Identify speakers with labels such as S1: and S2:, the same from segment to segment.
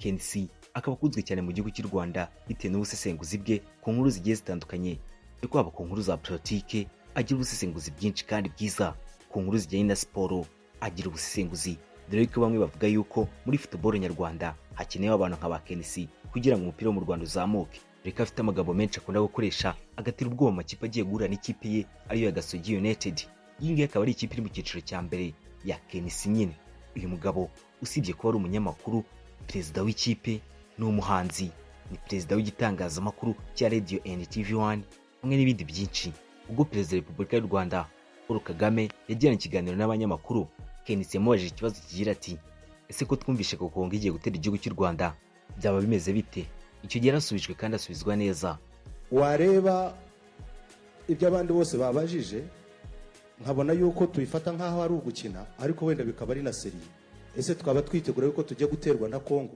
S1: Kensi akaba akunzwe cyane mu gihugu cy'u Rwanda bitewe n'ubusesenguzi bwe ku nkuru zigiye zitandukanye, ariko haba ku nkuru za politike agira ubusesenguzi bwinshi kandi bwiza, ku nkuru zijyanye na siporo agira ubusesenguzi, dore ko bamwe bavuga yuko muri football nyarwanda hakenewe abantu nka ba Kensi kugira ngo umupira wo mu Rwanda uzamuke. Reka afite amagambo menshi akunda gukoresha agatera ubwoba mu makipe agiye guhura n'ikipe ye ariyo ya Gasogi United. Iyi ngiyi akaba ari ikipe iri mu cyiciro cya mbere ya Kensi nyine. Uyu mugabo usibye kuba ari umunyamakuru, perezida w'ikipe, n'umuhanzi, ni perezida w'igitangazamakuru cya Radio NTV1 hamwe n'ibindi byinshi. Ubwo perezida wa Repubulika y'u Rwanda Paul Kagame yagiranye ikiganiro n'abanyamakuru, Kensi yamubajije ikibazo kigira ati ese ko twumvishe ko Kongo igiye gutera igihugu cy'u Rwanda byaba bimeze bite? Icyo gihe yarasubijwe kandi asubizwa neza.
S2: Wareba ibyo abandi bose babajije nkabona yuko tuyifata nk'aho ari ugukina, ariko wenda bikaba ari na seriye. Ese twaba twitegura yuko tujya guterwa na Kongo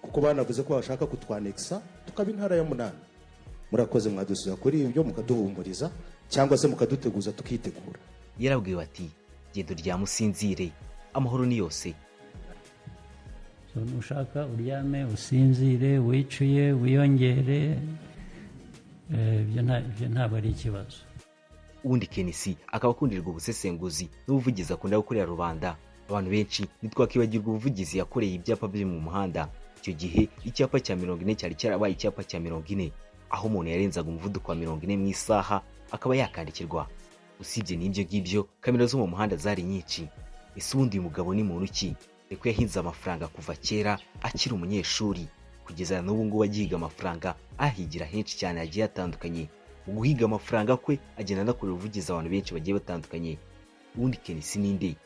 S2: kuko banavuze ko bashaka kutwanexa tukaba intara ya munani. Murakoze mwadusubiza kuri ibyo mukaduhumuriza cyangwa se mukaduteguza tukitegura.
S1: Yarabwiwe ati gendo rya musinzire, amahoro ni yose.
S3: Nushaka uryame usinzire wicuye wiyongere, ibyo ntabwo ari ikibazo.
S1: Ubundi Kensi akaba akundirwa ubusesenguzi n'ubuvugizi akunda gukorera rubanda. Abantu benshi ntitwakibagirwa ubuvugizi yakoreye ibyapa biri mu muhanda. Icyo gihe icyapa cya 40 cyari cyarabaye icyapa cya 40, aho umuntu yarenzaga umuvuduko wa 40 mu isaha akaba yakandikirwa. Usibye n'ibyo ngibyo, kamera zo mu muhanda zari nyinshi. Ese ubundi uyu mugabo ni muntu ki? Reko yahinze amafaranga kuva kera akiri umunyeshuri kugeza n'ubu ngubu agihiga amafaranga, ahigira henshi cyane agiye atandukanye. Mu guhiga amafaranga kwe agenda anakorera ubuvugizi abantu benshi bagiye batandukanye. Ubundi Kensi ninde?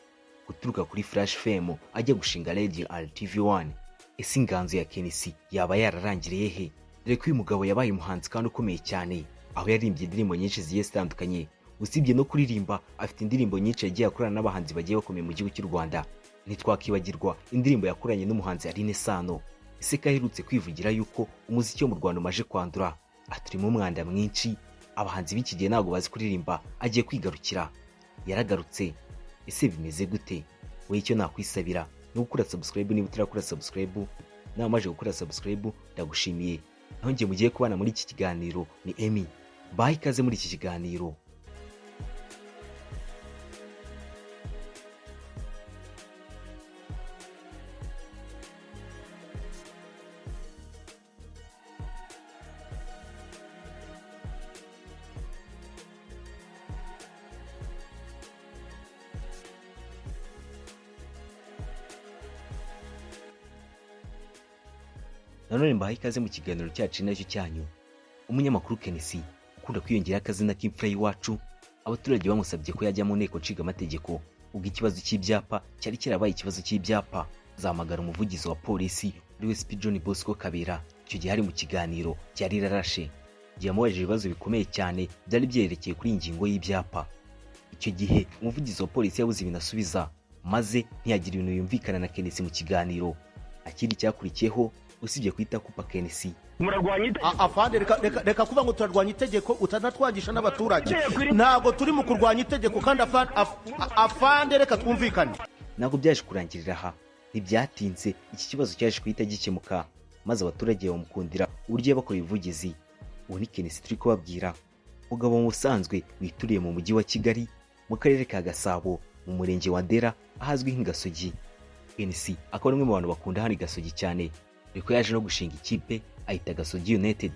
S1: Guturuka kuri Flash FM ajya gushinga Radio RTV1. Ese inganzo ya Kensi yaba yararangiriye he? Dore ko uyu mugabo yabaye umuhanzi kandi ukomeye cyane, aho yaririmbye indirimbo nyinshi zigiye zitandukanye. Usibye no kuririmba, afite indirimbo nyinshi yagiye akorana n'abahanzi bagiye bakomeye mu gihugu cy'u Rwanda. Ntitwakibagirwa indirimbo yakoranye n'umuhanzi Aline Sano. Ese kaherutse kwivugira yuko umuziki wo mu Rwanda umaje kwandura, aturimo umwanda mwinshi, abahanzi b'iki gihe ntabwo bazi kuririmba, agiye kwigarukira. Yaragarutse. Ese bimeze gute? We icyo nakwisabira ni gukora subscribe niba utarakora subscribe. Nawe amaje gukora subscribe ndagushimiye. Naho ngiye mugiye kubana muri iki kiganiro ni Emmy. Bayi ikaze muri iki kiganiro. Nanone mbahaye ikaze mu kiganiro cyacu nacyo cyanyu. Umunyamakuru Kensi ukunda kwiyongera akazina k'imfura y'iwacu, abaturage bamusabye ko yajya mu nteko nshinga amategeko ubwo ikibazo cy'ibyapa cyari kirabaye ikibazo cy'ibyapa. Zamagara umuvugizi wa polisi uriwe SP John Bosco Kabera. Icyo gihe hari mu kiganiro cyari rarashe, yamubajije ibibazo bikomeye cyane byari byerekeye kuri ingingo y'ibyapa. Icyo gihe umuvugizi wa polisi yabuze ibintu asubiza, maze ntiyagira ibintu yumvikana na Kensi mu kiganiro. Akiri cyakurikiyeho usibye kwita kupa Kensi
S2: murarwanya afande reka kuva ngo turarwanya itegeko utanatwangisha n'abaturage. Ntabwo turi mu kurwanya itegeko kandi afande reka twumvikane.
S1: Ntabwo byaje kurangirira aha, ntibyatinze iki kibazo cyaje kuhita gikemuka, maze abaturage bamukundira uburyo bakora ubuvugizi. Ubu ni Kensi turi kubabwira, umugabo musanzwe wituriye mu mujyi wa Kigali mu karere ka Gasabo mu murenge wa Ndera ahazwi nk'Gasogi. Kensi akaba umwe mu bantu bakunda hari Gasogi cyane, reko yaje no gushinga ikipe ayita Gasogi United.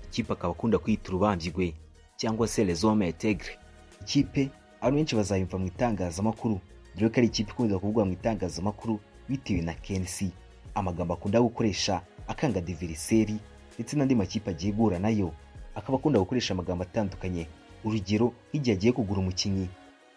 S1: Ikipe akaba akunda kwita Urubambigwe cyangwa se Les Hommes Integres. Ikipe abantu benshi bazayumva mu itangazamakuru, dore ko ari ikipe ikunda kuvugwa mu itangazamakuru bitewe na Kensi, amagambo akunda gukoresha akanga diveriseri ndetse n'andi makipe agiye guhura nayo. Akaba akunda gukoresha amagambo atandukanye. Urugero, nk'igihe agiye kugura umukinnyi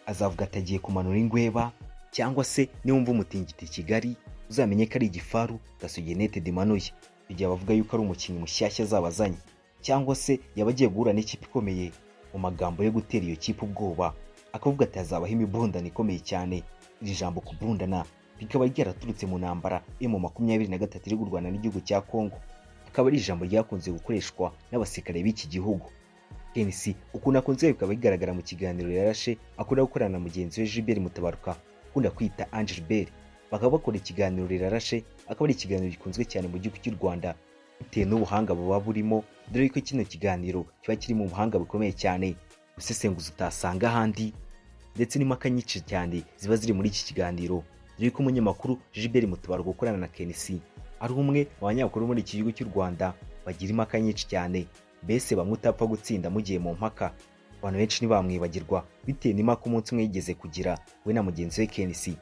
S1: azavuga atagiye kumanura ingweba, cyangwa se niwumva umutingito Kigali uzamenye ko ari igifaru Gasogi United imanuye. Igihe bavuga yuko ari umukinnyi mushyashya azabazanye, cyangwa se yabagiye guhura n'ikipe ikomeye, mu magambo yo gutera iyo kipe ubwoba akavuga ati hazabaho imibundana ikomeye cyane. Iri jambo kubundana rikaba ryaraturutse mu ntambara yo mu 23 iri gurwana n'igihugu cya Kongo. Akaba ari ijambo ryakunze gukoreshwa n'abasirikare b'iki gihugu. Kensi ukunda akunze bikaba bigaragara mu kiganiro yarashe akunda gukorana na mugenzi we Gilbert Mutabaruka ukunda kwita Angel Bell. Bakaba bakora ikiganiro rirarashe akaba ari ikiganiro gikunzwe cyane mu gihugu cy'u Rwanda bitewe n'ubuhanga buba burimo, dore ko kino kiganiro kiba kiri mu buhanga bukomeye cyane usesenguza utasanga ahandi, ndetse n'impaka nyinshi cyane ziba ziri muri iki kiganiro, dore ko umunyamakuru Gilbert Mutabaruka ukorana na Kenisi ari umwe mu banyamakuru muri iki gihugu cy'u Rwanda bagira impaka nyinshi cyane, mbese bamwe utapfa gutsinda mugiye mu mpaka. Abantu benshi ntibamwibagirwa bitewe n'impaka umunsi umwe yigeze kugira we na mugenzi we Kenisi,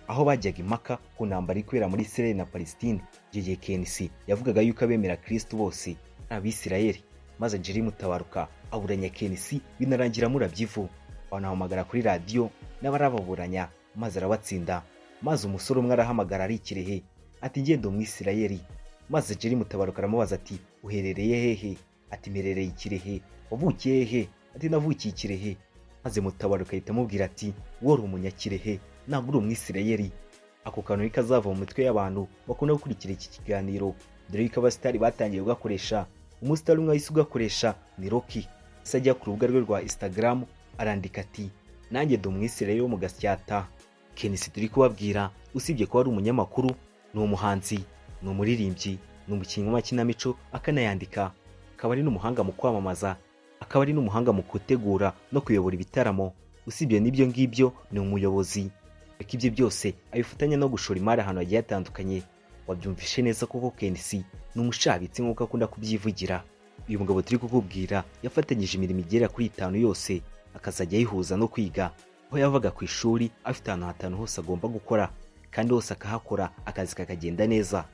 S1: aho bajyaga impaka ku ntambara iri kubera muri Israel na Palestine. Icyo gihe Kenisi yavugaga yuko abemera Kristo bose ari Abisirayeli, maze Gilbert Mutabaruka aburanya Kenisi binarangira murabyivu, banahamagara kuri radiyo n'abarababuranya maze arabatsinda. Maze umusore umwe arahamagara ari Kirehe ati ngende Umwisirayeli, maze Gilbert Mutabaruka aramubaza ati uherereye hehe? Ati mperereye Kirehe. Wavukiye hehe? Ati navukiye Kirehe. Maze Mutabaruka ahita amubwira ati wowe uri Umunyakirehe ntabwo uri Umwisirayeli. Ako kantu kazava mu mitwe y'abantu bakunda gukurikira iki kiganiro, dore ko abasitari batangiye kugakoresha. Umusitari umwe wahise ugakoresha ni Rocky, se ajya ku rubuga rwe rwa Instagram arandika ati nanjye ndi Umwisirayeli wo mu Gasyata. Kenisi turi kubabwira usibye ko ari umunyamakuru, ni umuhanzi, ni umuririmbyi, ni umukinnyi w'amakinamico akanayandika, akaba ari n'umuhanga mu kwamamaza, akaba ari n'umuhanga mu gutegura no kuyobora ibitaramo. Usibye n'ibyo ngibyo ni umuyobozi, ariko ibyo byose abifatanya no gushora imari ahantu hagiye hatandukanye. Wabyumvishe neza koko Kenisi ni umushabitsi nk'uko akunda kubyivugira. Uyu mugabo turi kukubwira yafatanyije imirimo igera kuri 5 yose, akazajya yihuza no kwiga, aho yavaga ku ishuri afite ahantu hatanu hose agomba gukora, kandi hose akahakora akazi kakagenda neza.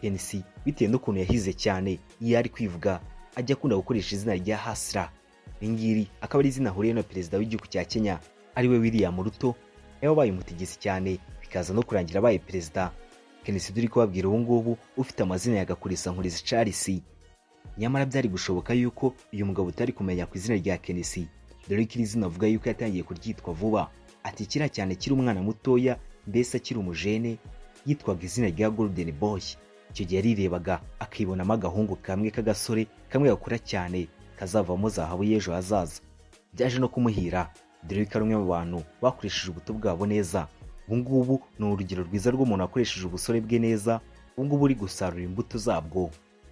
S1: Kenisi bitewe n'ukuntu yahize cyane iyo ari kwivuga ajya akunda gukoresha izina rya Hasra. Ingiri akaba ari izina ahuriye na perezida w'igihugu cya Kenya ariwe William Ruto, yabaye umutigisi cyane bikaza no kurangira abaye perezida. Kenisi turi kubabwira ubu ngubu ufite amazina ya Gakurisa Nkuriza Charles, nyamara byari gushoboka yuko uyu mugabo utari kumenya ku izina rya Kenisi, dore ko iri zina avuga yuko yatangiye kuryitwa vuba. Ati kira cyane kiri umwana mutoya, mbese akiri umujene, yitwaga izina rya Golden Boy. Icyo gihe yarirebaga akibonamo agahungu kamwe k'agasore kamwe gakura cyane kazavamo zahabu y'ejo hazaza. Byaje no kumuhira, dore ko ari umwe mu bantu bakoresheje ubuto bwabo neza. Ubu ngubu ni urugero rwiza rw'umuntu wakoresheje ubusore bwe neza, ubu ngubu uri gusarura imbuto zabwo,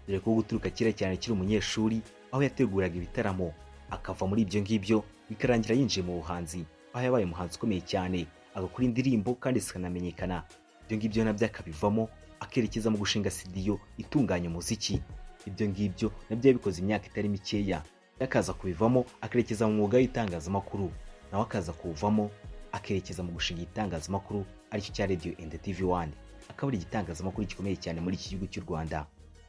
S1: dore ko guturuka kera cyane kiri umunyeshuri aho yateguraga ibitaramo, akava muri ibyo ngibyo bikarangira yinjiye mu buhanzi, aho yabaye umuhanzi ukomeye cyane, agakora indirimbo kandi zikanamenyekana. Ibyo ngibyo nabyo akabivamo akerekeza mu gushinga studio itunganya umuziki. Ibyo ngibyo nabyo yabikoze imyaka itari mikeya, akaza kubivamo akerekeza mu mwuga w'itangazamakuru, nawe akaza kuwuvamo akerekeza mu gushinga itangazamakuru aricyo cya Radio and TV1, akaba ari igitangazamakuru gikomeye cyane muri iki gihugu cy'u Rwanda.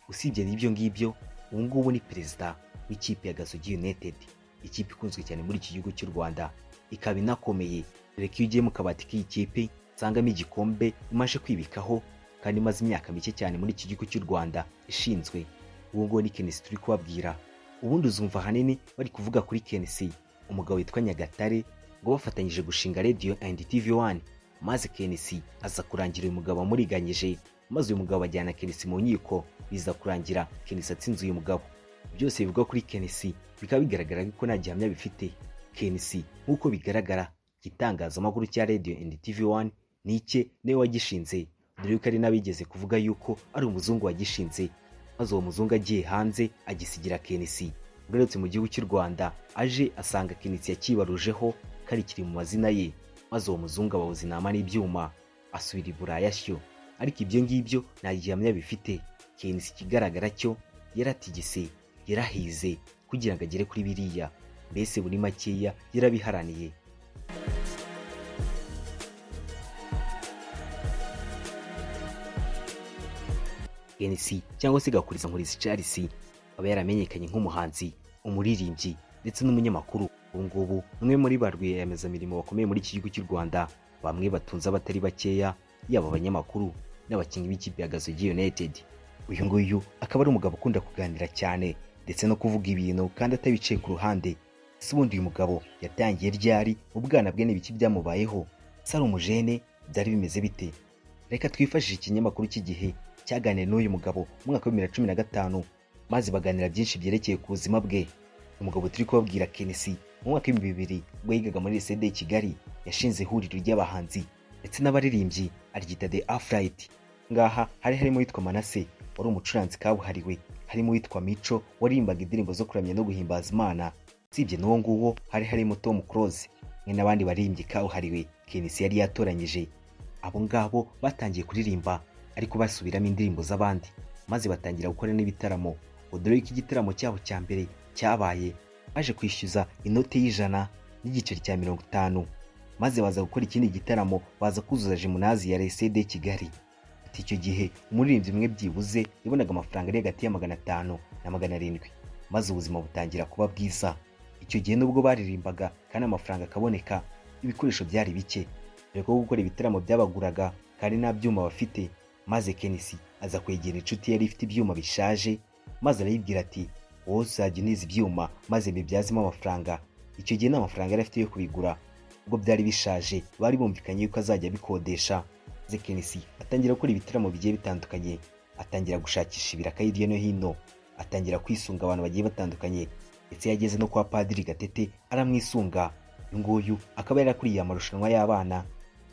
S1: Usibye n'ibyo ngibyo, ubu ngubu ni perezida w'ikipe ya Gasogi United, ikipe ikunzwe cyane muri iki gihugu cy'u Rwanda, ikaba inakomeye, dore ko iyo ugiye mu kabati k'iyi kipe usangamo igikombe imaze kwibikaho kandi imaze imyaka mike cyane muri iki gihugu cy'u Rwanda ishinzwe. Ubu ngubu ni Kenisi turi kubabwira. Ubundi uzumva hanini bari kuvuga kuri Kenisi, umugabo witwa Nyagatare, ngo bafatanyije gushinga Radio and TV1, maze Kenisi aza kurangira uyu mugabo amuriganyije, maze uyu mugabo ajyana Kenisi mu nkiko, biza kurangira Kenisi atsinze uyu mugabo. Byose bivuga kuri Kenisi bikaba bigaragara ko nta gihamya bifite. Kenisi nk'uko bigaragara, igitangazamakuru cya Radio and TV1 ni icye niwe wagishinze, dore ko ari nabigeze kuvuga yuko ari umuzungu wagishinze, maze uwo muzungu agiye hanze agisigira Kenisi. Ugarutse mu gihugu cy'u Rwanda aje asanga Kenisi yakibarujeho kari kiri mu mazina ye, maze uwo muzungu ababuza inama n'ibyuma asubira i Buraya shyo. Ariko ibyo ngibyo nta gihamya bifite. Kenisi ikigaragara cyo yaratigise, yarahize kugira ngo agere kuri biriya, mbese buri makeya yarabiharaniye. Kenisi cyangwa se Gakurisa Nkuriza Charles aba yaramenyekanye nk'umuhanzi, umuririmbyi ndetse n'umunyamakuru. Ubu ngubu umwe muri ba rwiyemezamirimo bakomeye muri iki gihugu cy'u Rwanda, bamwe batunze abatari bakeya, yaba abanyamakuru n'abakinnyi b'ikipe ya Gasogi United. Uyu nguyu akaba ari umugabo ukunda kuganira cyane ndetse no kuvuga ibintu kandi atabicaye ku ruhande. Se ubundi uyu mugabo yatangiye ryari, ubwana bwe n'ibiki byamubayeho, se ari umujene, byari bimeze bite? Reka twifashishe ikinyamakuru cy'igihe cyaganiriye n'uyu mugabo mu mwaka wa 2015, maze baganira byinshi byerekeye ku buzima bwe. Umugabo turi kubabwira Kenisi mu mwaka wa 2000 ubwo yigaga muri lycée de Kigali, yashinze ihuriro ry'abahanzi ndetse n'abaririmbyi aryita The Afraid. ngaha hari harimo witwa Manase wari umucuranzi kabuhariwe, harimo witwa Mico waririmbaga indirimbo zo kuramya no guhimbaza Imana. Sibye n'uwo nguwo hari harimo Tom Close n'abandi baririmbyi kabuhariwe Kenisi yari yatoranyije. Abo ngabo batangiye kuririmba ariko basubiramo indirimbo z'abandi, maze batangira gukora n'ibitaramo. Dore ko igitaramo cyabo cya mbere cyabaye baje kwishyuza inote y'ijana n'igiceri cya 50, maze baza gukora ikindi gitaramo baza kuzuza Jimunazi ya RCD Kigali. Ati icyo gihe umuririmbyi umwe byibuze yabonaga amafaranga ari hagati ya 500 na 700, maze ubuzima butangira kuba bwiza. Icyo gihe nubwo baririmbaga kandi amafaranga akaboneka, ibikoresho byari bike, dore ko gukora ibitaramo byabaguraga kandi nta byuma bafite. Maze Kenisi aza kwegera inshuti yari ifite ibyuma bishaje, maze arayibwira ati wowe uzajya uniza ibyuma maze bibyazemo amafaranga. Icyo gihe nta mafaranga yari afite yo kubigura, ubwo byari bishaje, bari bumvikanye yuko azajya bikodesha. Maze Kenisi atangira gukora ibitaramo bigiye bitandukanye, atangira gushakisha ibiraka hirya no hino, atangira kwisunga abantu bagiye batandukanye, ndetse yageze no kwa Padiri Gatete aramwisunga. Uyu nguyu akaba yarakuriye amarushanwa y'abana.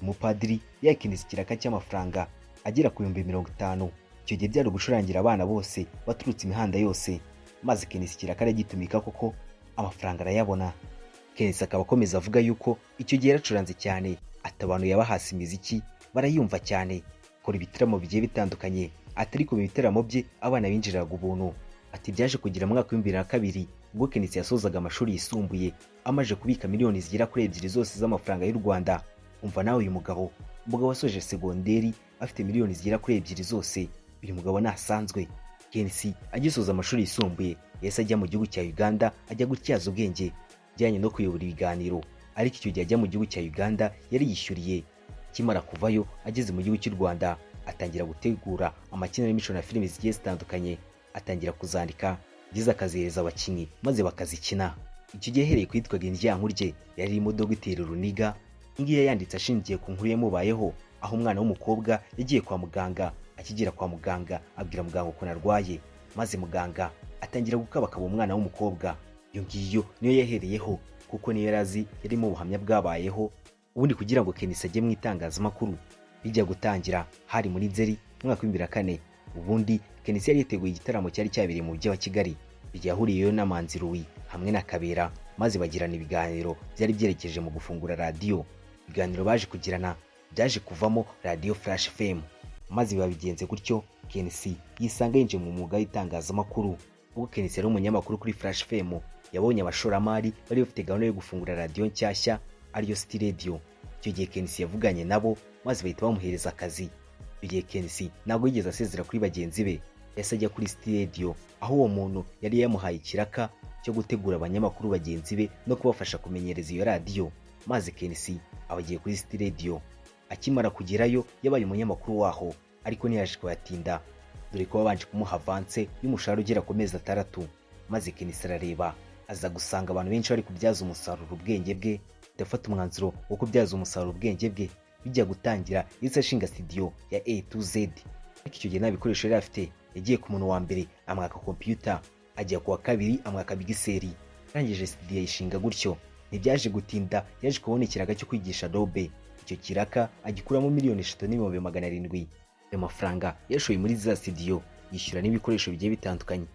S1: Umupadiri yakiniza ikiraka cy'amafaranga agera ku 50,000. Icyo gihe byari gucurangira abana bose baturutse imihanda yose, maze Kenisi ikiraka aragitumika koko amafaranga arayabona. Kenisi akaba akomeza avuga yuko icyo gihe yaracuranze cyane, atabantu yabahasi imiziki barayumva cyane, kora ibitaramo bigiye bitandukanye. Atari ku bitaramo bye abana binjiraga ubuntu. Ati byaje kugira mu mwaka wa 2002 ubwo Kenisi yasozaga amashuri yisumbuye amaje kubika miliyoni zigera kuri 2 zose z'amafaranga y'u Rwanda. Umva nawe uyu mugabo wasoje segonderi afite miliyoni zigera kuri 2 zose, uyu mugabo nasanzwe. Kenisi agisoza amashuri yisumbuye yese ajya mu gihugu cya Uganda ajya gutyaza ubwenge bijyanye no kuyobora ibiganiro, ariko icyo gihe ajya mu gihugu cya Uganda yari yishyuriye. Kimara kuvayo ageze mu gihugu cy'u Rwanda atangira gutegura amakinamico na filime zigiye zitandukanye, atangira kuzandika, ageze akazihereza abakinnyi maze bakazikina. Icyo gihe hereye kwitwaga Indyankurye yari irimo Dogiteri Runiga. Ngiye yanditse ashingiye ku nkuru yamubayeho, aho umwana w'umukobwa yagiye kwa muganga. Akigera kwa muganga abwira muganga ukuntu arwaye, maze muganga atangira gukabakaba umwana w'umukobwa. Iyo ngiyo niyo yahereyeho kuko niyo yarazi yarimo ubuhamya bwabayeho. Ubundi kugira ngo Kenisi ajye mu itangazamakuru bijya gutangira hari muri Nzeri mwaka wa 2004. Ubundi Kenisi yari yiteguye igitaramo cyari cyabereye mu mujyi wa Kigali, yahuriyeyo na Manzi Louis hamwe na Kabera, maze bagirana ibiganiro byari byerekeje mu gufungura radio. Ibiganiro baje kugirana byaje kuvamo Radio Flash FM, maze babigenze gutyo Kenisi yisanga yinje mu mwuga w'itangazamakuru. Ubwo Kenisi yari umunyamakuru kuri Flash FM, yabonye abashoramari bari bafite gahunda yo gufungura radio nshyashya ariyo City Radio. Icyo gihe Kenisi yavuganye nabo maze bahita bamuhereza akazi. Icyo gihe Kenisi ntabwo yigeze asezera kuri bagenzi be, yase ajya kuri City Radio, aho uwo muntu yari yamuhaye ikiraka cyo gutegura abanyamakuru bagenzi be no kubafasha kumenyereza iyo radio. Maze Kenisi abagiye kuri City Radio. Akimara kugerayo yabaye umunyamakuru waho, ariko ntiyaje kuyatinda, dore ko babanje kumuha avance y'umushahara ugera ku mezi 6. Maze Kenisi arareba aza gusanga abantu benshi bari kubyaza umusaruro ubwenge bwe, ndafata umwanzuro wo kubyaza umusaruro ubwenge bwe. Bijya gutangira yise ashinga studio ya A to Z, ariko icyo gihe nta bikoresho yari afite. Yagiye ku muntu wa mbere amwaka computer, ajya ku wa kabiri amwaka bigiseri, arangije studio yishinga gutyo. Ntibyaje gutinda yaje kubona ikiraga cyo kwigisha Adobe. Icyo kiraka agikuramo miliyoni 3,700,000. Ayo mafaranga yashoye muri za studio yishyura n'ibikoresho bigiye bitandukanye.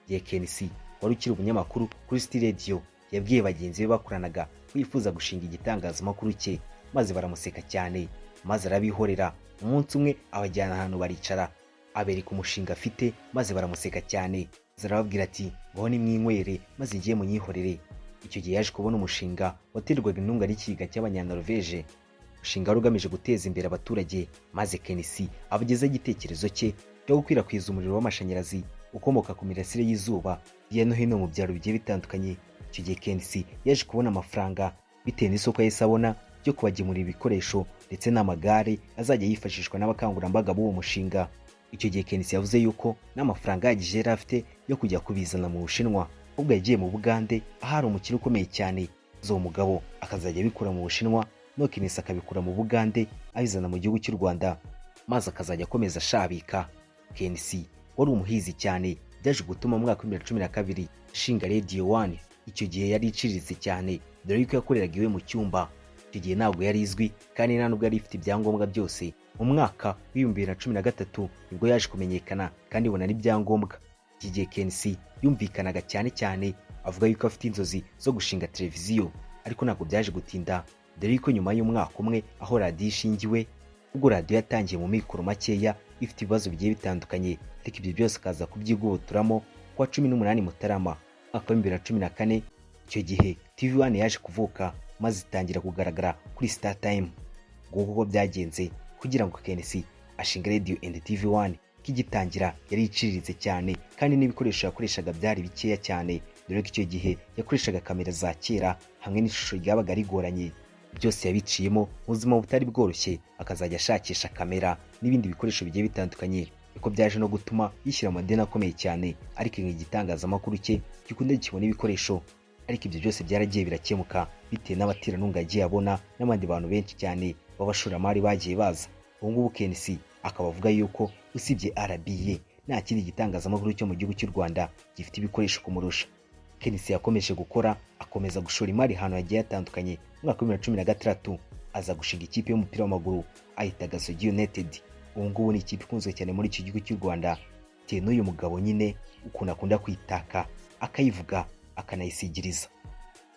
S1: Ye Kenisi wari ukiri umunyamakuru kuri City Radio yabwiye bagenzi be bakoranaga kwifuza gushinga igitangazamakuru cye, maze baramuseka cyane, maze arabihorera. Umunsi umwe abajyana ahantu baricara abereka umushinga afite, maze baramuseka cyane. Zarababwira ati ngo ni mwinywere maze ngiye munyihorere. Icyo gihe yaje kubona umushinga waterwaga intunga n'ikiga cy'Abanyanorvege. Umushinga wari ugamije guteza imbere abaturage, maze Kenisi abageza igitekerezo cye cyo gukwirakwiza umuriro w'amashanyarazi ukomoka ku mirasire y'izuba hirya no hino mu byaro bigiye bitandukanye. Icyo gihe Kenisi yaje kubona amafaranga bitewe n'isoko yahise abona ryo kubagemurira ibikoresho ndetse n'amagare azajya yifashishwa n'abakangurambaga b'uwo mushinga. Icyo gihe Kenisi yavuze yuko n'amafaranga yagije yari afite yo kujya kubizana mu Bushinwa, ubwo yagiye mu Bugande ahari umukire ukomeye cyane. Zo mugabo akazajya bikura mu Bushinwa, no Kenisi akabikura mu Bugande abizana mu gihugu cy'u Rwanda, maze akazajya akomeza ashabika. Kenisi wari umuhizi cyane, byaje gutuma mu mwaka wa 2012 shinga Radio 1. Icyo gihe yari iciriritse cyane, dore yuko yakoreraga iwe mu cyumba. Icyo gihe ntabwo yari izwi kandi nta nubwo yari ifite ibyangombwa byose, mu mwaka w'2013 nibwo yaje kumenyekana kandi ibona n'ibyangombwa. Iki gihe Kensi yumvikanaga cyane cyane avuga yuko afite inzozi zo gushinga televiziyo, ariko ntabwo byaje gutinda, dore yuko nyuma y'umwaka umwe aho radiyo ishingiwe, ubwo radiyo yatangiye mu mikoro makeya ifite ibibazo bigiye bitandukanye, ariko ibyo byose akaza kubyigobotoramo kuwa 18 Mutarama mwaka wa 2014. Icyo gihe TV1 yaje kuvuka maze itangira kugaragara kuri Star Time. Nguko uko byagenze kugira ngo Kensi ashinga Radio and TV1. Kigitangira yari iciriritse cyane kandi n'ibikoresho yakoreshaga byari bikeya cyane, dore ko icyo gihe yakoreshaga kamera za kera hamwe n'ishusho ryabaga rigoranye. Byose yabiciyemo ubuzima butari bworoshye, akazajya ashakisha kamera n'ibindi bikoresho bigiye bitandukanye, ariko byaje no gutuma yishyira amadeni akomeye cyane, ariko igitangazamakuru cye gikunda kibona ibikoresho. Ariko ibyo byose byaragiye birakemuka bitewe n'abaterankunga yagiye abona n'abandi bantu benshi cyane b'abashoramari bagiye baza. Ubu ngubu Kensi akaba avuga yuko usibye RBA nta kindi gitangazamakuru cyo mu gihugu cy'u Rwanda gifite ibikoresho kumurusha. Kensi yakomeje gukora, akomeza gushora imari ahantu hagiye hatandukanye. Mu mwaka wa 2016 aza gushinga ikipe y'umupira w'amaguru ayita Gasogi United. Ubu ngubu ni ikipe ikunzwe cyane muri iki gihugu cy'u Rwanda, bitewe n'uyu mugabo nyine ukuntu akunda kwitaka akayivuga akanayisigiriza.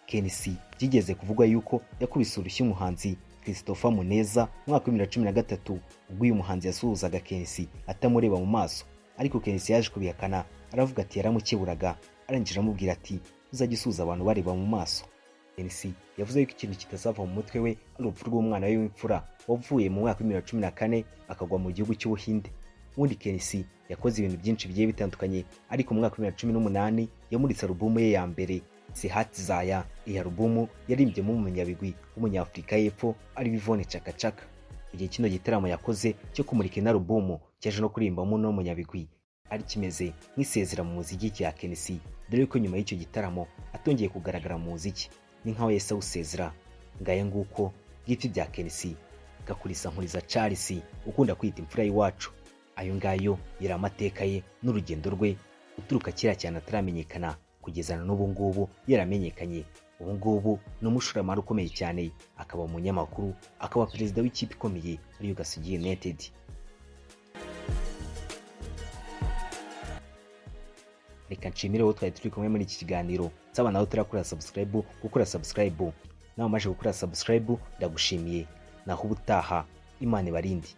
S1: Kensi byigeze kuvugwa yuko yakubise urushyi umuhanzi Christopher Muneza mu mwaka wa 2013 ubwo uyu muhanzi yasuhuzaga Kensi atamureba mu maso, ariko Kensi yaje kubihakana, aravuga ati yaramukeburaga, arangije amubwira ati uzajya usuhuza abantu bareba mu maso. Kensi yavuze yuko ikintu kitazava mu mutwe we ari urupfu rw'umwana we w'imfura wavuye mu mwaka wa 2014 akagwa mu gihugu cy'Ubuhinde. Ubundi Kensi yakoze ibintu byinshi bigiye bitandukanye, ariko mu mwaka wa 2018 yamuritse alubumu ye ya mbere Sihati Zaya. Iyi alubumu yarimbyemo umunyabigwi w'umunyafurika y'Epfo ari Yvonne Chaka Chaka. Igihe kino gitaramo yakoze cyo kumurika ino alubumu cyaje no kurimbamo no munyabigwi, ari kimeze nk'isezera mu muziki cya Kensi, dore ko nyuma y'icyo gitaramo atongeye kugaragara mu muziki, ni nkaho yese awusezera. Ngaye nguko bw'ibyo bya Kensi Gakurisa Nkuriza Charles ukunda kwita imfura y'iwacu. Ayo ngayo yari amateka ye n'urugendo rwe uturuka kera cyane ataramenyekana kugeza na n'ubu ngubu yaramenyekanye. Ubu ngubu ni umushoramari ukomeye cyane, akaba umunyamakuru, akaba perezida w'ikipe ikomeye ariyo Gasogi United. Reka nshimire wowe twari turi kumwe muri iki kiganiro, nsaba nawe turakora subscribe, gukora subscribe nawe umaze gukora subscribe ndagushimiye. Naho ubutaha, Imana ibarinde.